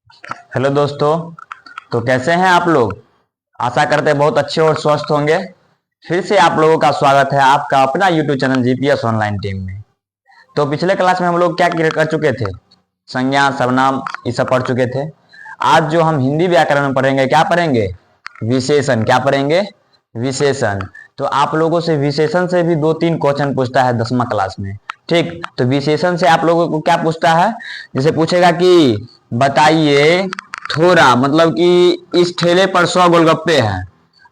Hello दोस्तों। तो कैसे हैं आप लोग? आशा करते हैं बहुत अच्छे और स्वस्थ होंगे। फिर से आप लोगों का स्वागत है आपका अपना YouTube channel GPS online team में। तो पिछले क्लास में हम लोग क्या कर चुके थे? संज्ञा, सर्वनाम, ये सब पढ़ चुके थे। आज जो हम हिंदी व्याकरण में पढ़ेंगे, क्या पढ़ेंगे? विशेषण। क्या पढ़ेंगे? विशेषण। तो आप लोगों से विशेषण से भी 2-3 क्वेश्चन पूछता है 10वीं क्लास में। ठीक, तो विशेषण से आप लोगों को क्या पूछता है? जैसे पूछेगा कि बताइए थोड़ा, मतलब कि इस ठेले पर 100 गोलगप्पे हैं।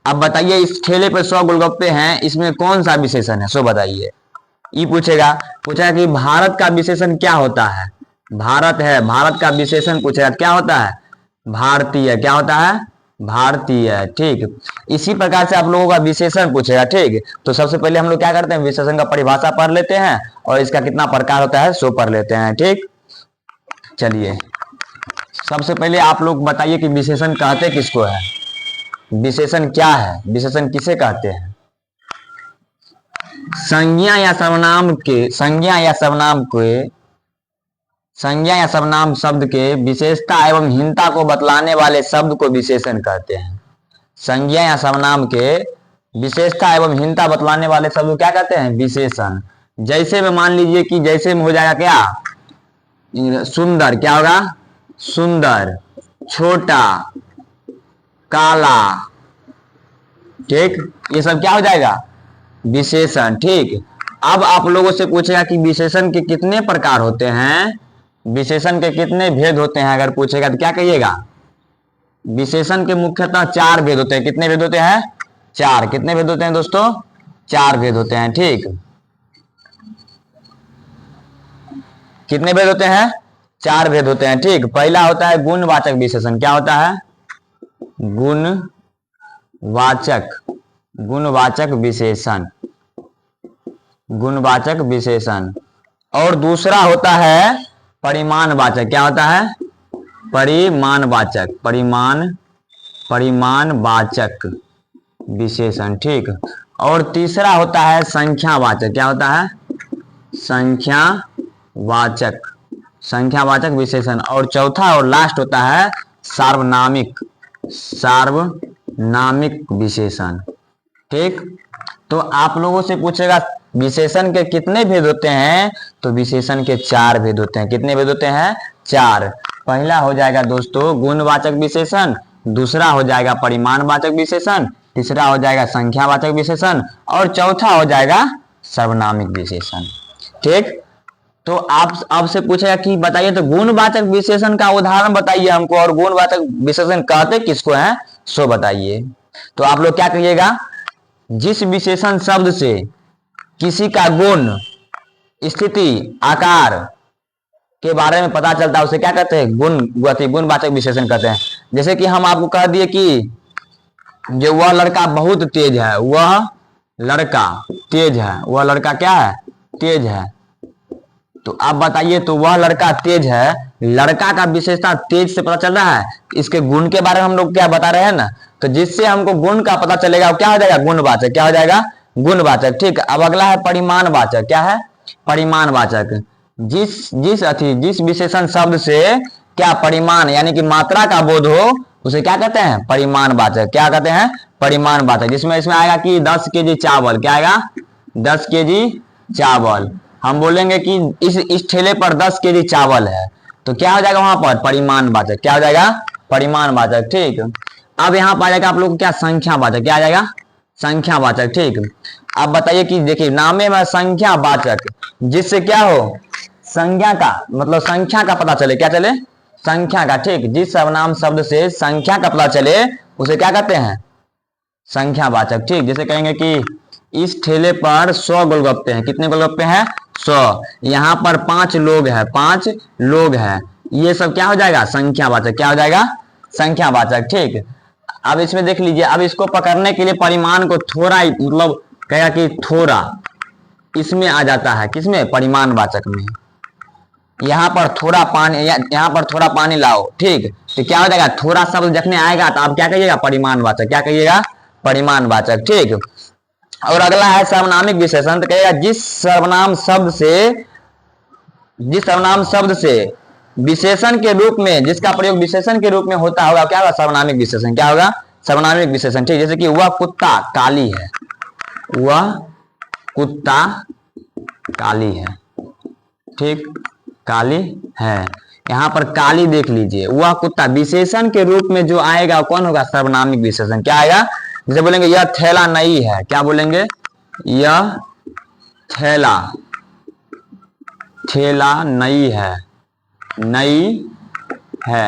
अब बताइए इस ठेले पर 100 गोलगप्पे हैं, इसमें कौन सा विशेषण है, सो बताइए। ये पूछेगा। पूछेगा कि भारत का विशेषण क्या होता है? भारत है, भारत का विशेषण पूछेगा क्या होता है? भारतीय। क्या होता है? भारतीय। ठीक, इसी प्रकार से आप लोगों का विशेषण पूछेगा। ठीक, तो सबसे पहले हम लोग क्या करते हैं, विशेषण का परिभाषा पढ़ लेते हैं और इसका कितना प्रकार होता है सो पढ़ लेते हैं। ठीक, चलिए सबसे पहले आप लोग बताइए कि विशेषण कहते किसको है? विशेषण क्या है? विशेषण किसे कहते हैं? संज्ञा या सर्वनाम के संज्ञा या सर्वनाम शब्द के विशेषता एवं हीनता को बतलाने वाले शब्द को विशेषण कहते हैं। संज्ञा या सर्वनाम के विशेषता एवं हीनता बतलाने वाले शब्द को क्या कहते हैं? विशेषण। जैसे में मान लीजिए कि जैसे में हो जाएगा क्या? सुंदर। क्या होगा? सुंदर। छोटा, काला। ठीक, ये सब क्या हो जाएगा? विशेषण। ठीक, अब आप लोगों से पूछेगा कि विशेषण के कितने प्रकार होते हैं, विशेषण के कितने भेद होते हैं, अगर पूछेगा तो क्या कहिएगा? विशेषण के मुख्यतः 4 भेद होते हैं। कितने भेद होते हैं? 4। कितने भेद होते हैं दोस्तों? 4 भेद होते हैं। ठीक, कितने भेद होते हैं? 4 भेद होते हैं। ठीक, पहला होता है गुणवाचक विशेषण। क्या होता है? गुणवाचक गुणवाचक विशेषण। गुणवाचक विशेषण। और दूसरा होता है परिमाणवाचक। क्या होता है? परिमाणवाचक विशेषण। ठीक, और तीसरा होता है संख्यावाचक। क्या होता है? संख्यावाचक विशेषण। और चौथा और लास्ट होता है सार्वनामिक विशेषण। ठीक, तो आप लोगों से पूछेगा विशेषण के कितने भेद होते हैं, तो विशेषण के 4 भेद होते हैं। कितने भेद होते हैं? 4। पहला हो जाएगा दोस्तों गुणवाचक विशेषण, दूसरा हो जाएगा परिमाणवाचक विशेषण, तीसरा हो जाएगा संख्यावाचक विशेषण और चौथा हो जाएगा सर्वनामिक विशेषण। ठीक, तो आप अब से पूछेगा कि बताइए तो गुणवाचक विशेषण का उदाहरण बताइए हमको, और गुणवाचक विशेषण कहते किसको हैं सो बताइए। तो आप लोग क्या कहिएगा? जिस विशेषण शब्द से किसी का गुण, स्थिति, आकार के बारे में पता चलता है उसे क्या कहते हैं? गुणवाचक विशेषण कहते हैं। जैसे कि हम आपको कह दिए कि जो वह लड़का बहुत तेज है, वह लड़का तेज है, वह लड़का क्या है? तेज है। तो आप बताइए तो वह लड़का तेज है, लड़का का विशेषता तेज से पता चल रहा है, इसके गुण के बारे में हम लोग क्या बता रहे हैं ना, तो जिससे हमको गुण का पता चलेगा वो क्या हो जाएगा? गुणवाचक। क्या हो जाएगा? गुणवाचक। ठीक, अब अगला है परिमाणवाचक। क्या है? परिमाणवाचक। जिस विशेषण शब्द से क्या परिमाण यानी कि मात्रा का बोध हो उसे क्या कहते हैं? परिमाणवाचक। क्या कहते हैं? परिमाणवाचक। जिसमें इसमें आएगा कि 10 केजी चावल। क्या आएगा? 10 केजी चावल। हम बोलेंगे कि इस ठेले पर 10 केजी चावल है, तो क्या हो जाएगा वहां पर? परिमाणवाचक। क्या हो जाएगा? परिमाणवाचक। ठीक, अब यहाँ पर आ जाएगा आप लोग को क्या? संख्यावाचक। क्या आ जाएगा? संख्यावाचक। ठीक, अब बताइए कि देखिए नामे में संख्यावाचक, जिससे क्या हो? संज्ञा का मतलब संख्या का पता चले। क्या चले? संख्या का। ठीक, जिस सर्वनाम शब्द से संख्या का पता चले उसे क्या कहते हैं? संख्यावाचक। ठीक, जैसे कहेंगे कि इस ठेले पर 100 गोलगप्पे हैं। कितने गोलगप्पे हैं? 100। यहाँ पर 5 लोग हैं, 5 लोग हैं। ये सब क्या हो जाएगा? संख्यावाचक। क्या हो जाएगा? संख्यावाचक। ठीक, अब इसमें देख लीजिए, अब इसको पकड़ने के लिए परिमाण को थोड़ा मतलब कहेगा कि थोड़ा इसमें आ जाता है। किसमें? परिमाणवाचक में। यहाँ पर थोड़ा पानी, यहाँ पर थोड़ा पानी लाओ। ठीक, तो क्या हो जाएगा? थोड़ा शब्द जखने आएगा तो आप क्या कहिएगा? परिमाणवाचक। क्या कहिएगा? परिमाणवाचक। ठीक, और अगला है सर्वनामिक विशेषण। तो कहेगा जिस सर्वनाम शब्द से विशेषण के रूप में, जिसका प्रयोग विशेषण के रूप में होता होगा, क्या होगा? सर्वनामिक विशेषण। क्या होगा? सर्वनामिक विशेषण। ठीक, जैसे कि वह कुत्ता काली है, वह कुत्ता काली है। ठीक, काली है। यहाँ पर काली देख लीजिए, वह कुत्ता विशेषण के रूप में जो आएगा कौन होगा? सर्वनामिक विशेषण। क्या आएगा? जैसे बोलेंगे यह थैला नई है, क्या बोलेंगे? यह थैला, थैला नई है, नई है।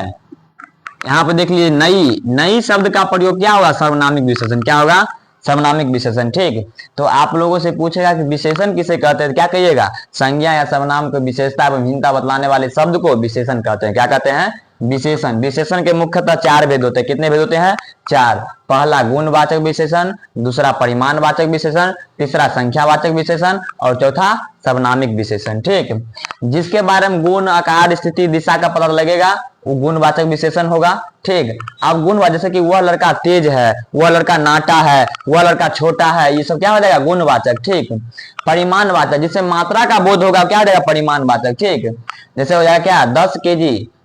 यहाँ पर देख लीजिए नई, नई शब्द का प्रयोग क्या होगा? सर्वनामिक विशेषण। क्या होगा? सर्वनामिक विशेषण। ठीक, तो आप लोगों से पूछेगा कि विशेषण किसे कहते हैं, क्या कहिएगा? संज्ञा या सर्वनाम को विशेषता एवं हीनता बतलाने वाले शब्द को विशेषण कहते हैं। क्या कहते हैं? विशेषण। विशेषण के मुख्यतः 4 भेद होते हैं। कितने भेद होते हैं? 4। पहला गुणवाचक विशेषण, दूसरा परिमाणवाचक विशेषण, तीसरा संख्यावाचक विशेषण और चौथा सर्वनामिक विशेषण। ठीक, जिसके बारे में गुण, आकार, स्थिति, दिशा का पता लगेगा वो गुणवाचक विशेषण होगा। ठीक, अब गुणवाचक, जैसे कि वह लड़का तेज है, वह लड़का नाटा है, वह लड़का छोटा है, ये सब क्या हो जाएगा? गुणवाचक। ठीक, परिमाणवाचक, जिससे मात्रा का बोध होगा, क्या हो जाएगा? परिमाणवाचक। ठीक, जैसे हो जाएगा क्या?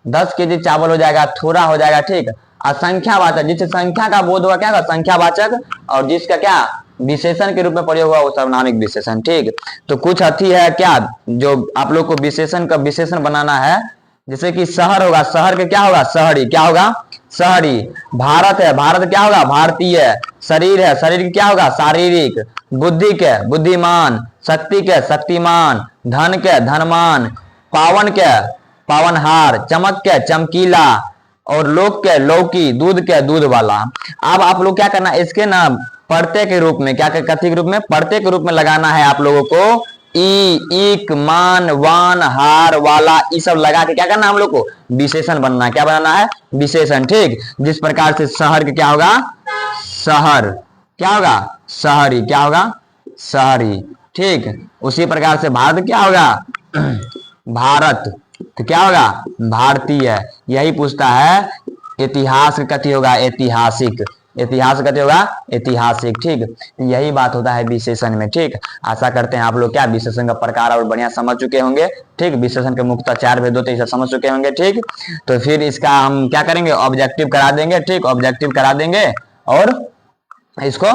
10 केजी चावल हो जाएगा, थोड़ा हो जाएगा। ठीक, और संख्यावाचक, जिससे संख्या का बोध होगा, क्या होगा? संख्यावाचक। और जिसका क्या विशेषण के रूप में प्रयोग हुआ वो सर्वनामिक विशेषण। ठीक, तो कुछ अथी है क्या जो आप लोग को विशेषण का विशेषण बनाना है। जैसे कि शहर होगा, शहर के क्या होगा? शहरी। क्या होगा? शहरी। भारत है, भारत क्या होगा? भारतीय। शरीर है, शरीर की क्या होगा? शारीरिक। बुद्धि के बुद्धिमान, शक्ति के शक्तिमान, धन के धनवान, पावन के पावनहार, चमक के चमकीला और लोक के लौकी, दूध के दूध वाला। अब आप लोग क्या करना है, इसके ना पढ़ते के रूप में, क्या कथी के रूप में? पढ़ते के रूप में लगाना है आप लोगों को। ई, इक, मान, वान, हार, वाला, ये सब लगा के क्या करना है हम लोग को? विशेषण बनना है। क्या बनाना है? विशेषण। ठीक, जिस प्रकार से शहर के क्या होगा? शहर। क्या होगा? शहरी। क्या होगा? शहरी। ठीक, उसी प्रकार से भारत क्या होगा? भारत। तो क्या होगा? भारतीय। यही पूछता है। इतिहास कथी होगा? ऐतिहासिक। इतिहास कथी होगा? ऐतिहासिक। ठीक, यही बात होता है विशेषण में। ठीक, आशा करते हैं आप लोग क्या विशेषण का प्रकार और बढ़िया समझ चुके होंगे। ठीक, विशेषण के मुख्यतः 4 भेद होते हैं, समझ चुके होंगे। ठीक, तो फिर इसका हम क्या करेंगे? ऑब्जेक्टिव करा देंगे। ठीक, ऑब्जेक्टिव करा देंगे और इसको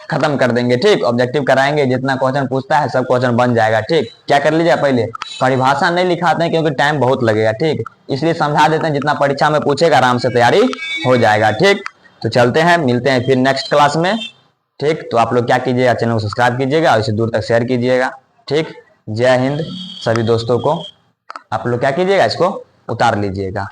खत्म कर देंगे। ठीक, ऑब्जेक्टिव कराएंगे, जितना क्वेश्चन पूछता है सब क्वेश्चन बन जाएगा। ठीक, क्या कर लीजिए, पहले परिभाषा नहीं लिखाते हैं क्योंकि टाइम बहुत लगेगा। ठीक, इसलिए समझा देते हैं, जितना परीक्षा में पूछेगा आराम से तैयारी हो जाएगा। ठीक, तो चलते हैं, मिलते हैं फिर नेक्स्ट क्लास में। ठीक, तो आप लोग क्या कीजिएगा? चैनल को सब्सक्राइब कीजिएगा और इसे दूर तक शेयर कीजिएगा। ठीक, जय हिंद सभी दोस्तों को। आप लोग क्या कीजिएगा? इसको उतार लीजिएगा।